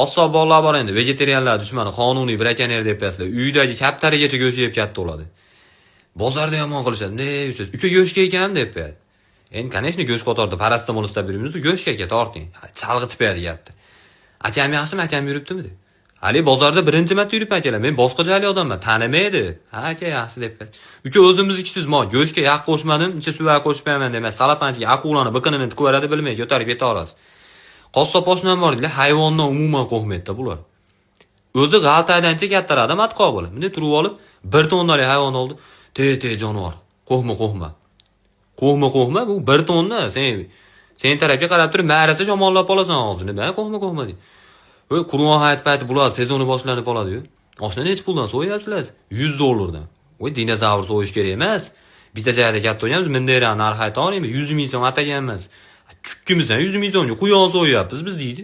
Qassob bolalar bor endi, vegetarianlar dushmani, qonuniy brakonyar deb yaslar. Uydagi kaptarigacha go'sht yeb katta bo'ladi. Bozorda yomon qilishadi. Ne usiz? Uka go'shtga ekan deb beradi. Endi, конечно, go'sht qatorda parastamol istab beramiz, go'shtga aka torting. Chalg'itib beradi gapni. Akam yaxshimi, akam yuribdimi deb. Hali bozorda birinchi marta yuribman akalar. Men boshqa joyli odamman, tanimaydi. Ha, aka yaxshi deb beradi. Uka o'zimiznikisiz, mo go'shtga yaq qo'shmadim, ichi suv qo'shmayman demak, salapanchiga aqulani biqinini tikib beradi, bilmay ko'tarib keta olasiz. Qassob oshnam bor deydilar, hayvondan umuman qo'rqmaydi-da bular. O'zi g'altadancha kattaroqda matqoq bo'ladi. Bunday turib olib, bir tonnali hayvon oldi. Te jonivor. Qo'rqma. Qo'rqma, bu bir tonna. Sen tarafga qarab turib, ma'rasa shamollab olasan og'zini. Men qo'rqma deydi. Voy, Qur'on hayit payti bular sezoni boshlanib qoladi-yu. Oshna nech puldan so'yapsizlar? $100 dan. Voy, dinozavr so'yish kerak emas. Bitta joyda katta o'ynaymiz, mindayroq narx ayta olmaymi? 100 ming so'm ataganmiz. Chukkimisan 100 ming so'mga quyon so'yapmiz biz deydi.